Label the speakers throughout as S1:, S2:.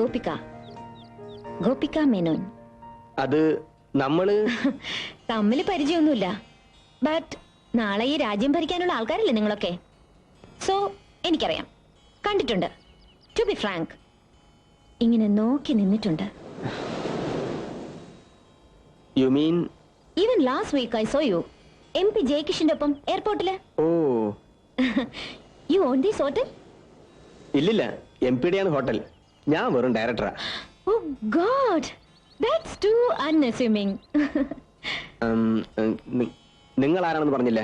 S1: ഗോപിക. ഗോപിക മേനോൻ.
S2: അത് നമ്മള്
S1: തമ്മിൽ പരിചയമൊന്നുമില്ല. ബട്ട് നാളെ ഈ രാജ്യം ഭരിക്കാനുള്ള ആൾക്കാരല്ലേ നിങ്ങളൊക്കെ. സോ എനിക്കറിയാം, കണ്ടിട്ടുണ്ട്. ടു ബി ഫ്രാങ്ക്, ഇങ്ങനെ നോക്കി നിന്നിട്ടുണ്ട്.
S2: You mean
S1: even last week I saw you MP ജയകിഷന്റെ ഒപ്പം എയർപോർട്ടില്.
S2: Oh,
S1: you own this hotel?
S2: ഇല്ലില്ല, MP ആണ് ഹോട്ടൽ. ഞാൻ വെറും ഡയറക്ടറാ.
S1: Oh god, that's too unassuming.
S2: നിങ്ങൾ ആരാണെന്ന് പറഞ്ഞില്ലേ?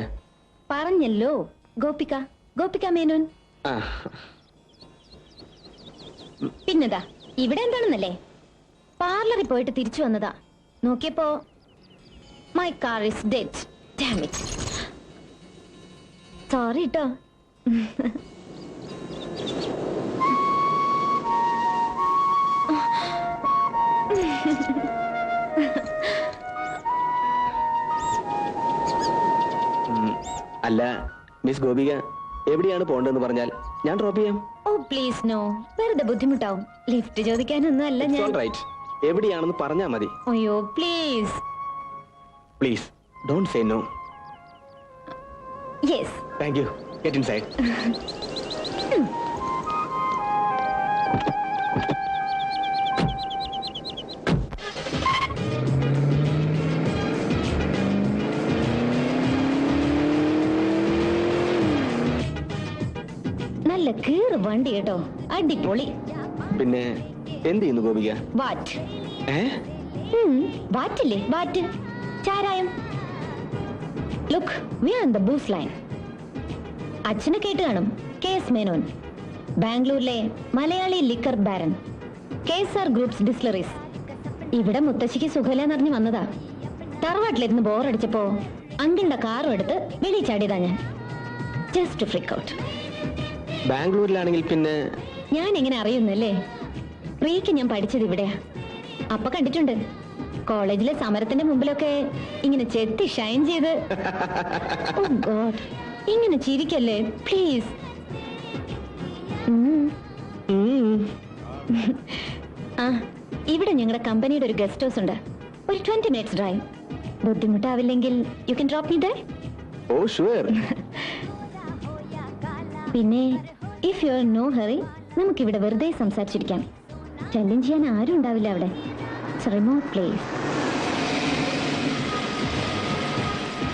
S1: പറഞ്ഞല്ലോ, ഗോപിക. ഗോപിക മേനോൻ. പിന്നെന്താ ഇവിടെ എന്താണെന്നല്ലേ? പാർലറിൽ പോയിട്ട് തിരിച്ചു വന്നതാ. നോക്കിയപ്പോ my car is dead. Dam it. Sorry ട്ടോ.
S2: അല്ല മിസ് ഗോപിക, എവിടെയാണ് പോകേണ്ടതെന്ന് പറഞ്ഞാൽ ഞാൻ ഡ്രോപ്പ് ചെയ്യാം.
S1: ഓ പ്ലീസ് നോ, വെറുതെ ബുദ്ധിമുട്ടാവും. ലിഫ്റ്റ് ചോദിക്കാനൊന്നും അല്ല ഞാൻ.
S2: റൈറ്റ്, എവിടെയാണെന്ന് പറഞ്ഞാൽ മതി.
S1: അയ്യോ please
S2: please don't say no.
S1: Yes.
S2: Thank you. Get inside.
S1: നല്ല കീറ് വണ്ടി കേട്ടോ, അടിപൊളി.
S2: പിന്നെ എന്ത് ചെയ്യുന്നു ഗോപിക?
S1: വാറ്റ്? വാറ്റില്ലേ, വാറ്റ്, ചാരായം. Look, we are in the booze line. അച്ഛനെ കേട്ട് കാണും, KS മേനോൻ. ബാംഗ്ലൂരിലെ Malayali liquor baron. KSR groups distilleries. ഇവിടെ മുത്തശ്ശിക്ക് സുഖമില്ലെന്നറിഞ്ഞ് വന്നതാ. തറവാട്ടിലിരുന്ന് ബോറടിച്ചപ്പോ അങ്കിളുടെ കാറും എടുത്ത് വെളിയിൽ ചാടിയതാ ഞാൻ. Just freak out.
S2: ബാംഗ്ലൂരിലാണെങ്കിൽ പിന്നെ
S1: ഞാൻ എങ്ങനെ അറിയുന്നല്ലേ? പ്രീക്ക് ഞാൻ പഠിച്ചത് ഇവിടെയാ. അപ്പൊ കണ്ടിട്ടുണ്ട് കോളേജിലെ സമരത്തിന്റെ മുമ്പിലൊക്കെ ഇങ്ങനെ ചെത്തി ഷൈൻ ചെയ്ത്. ഓ ഗോഡ്, ഇങ്ങനെ ചിരിക്കല്ലേ പ്ലീസ്. ആ, ഇവിടെ ഞങ്ങളുടെ കമ്പനിയുടെ ഒരു ഗസ്റ്റ് ഹൗസ് ഉണ്ട്. ഒരു 20 minutes ഡ്രൈവ്. ബുദ്ധിമുട്ടാവില്ലെങ്കിൽ you can drop me there.
S2: Oh sure.
S1: പിന്നെ if you are no hurry, നമുക്കിവിടെ വെറുതെ സംസാരിച്ചിരിക്കാം. ചലഞ്ച് ചെയ്യാൻ ആരും ഉണ്ടാവില്ല അവിടെ. Remote place.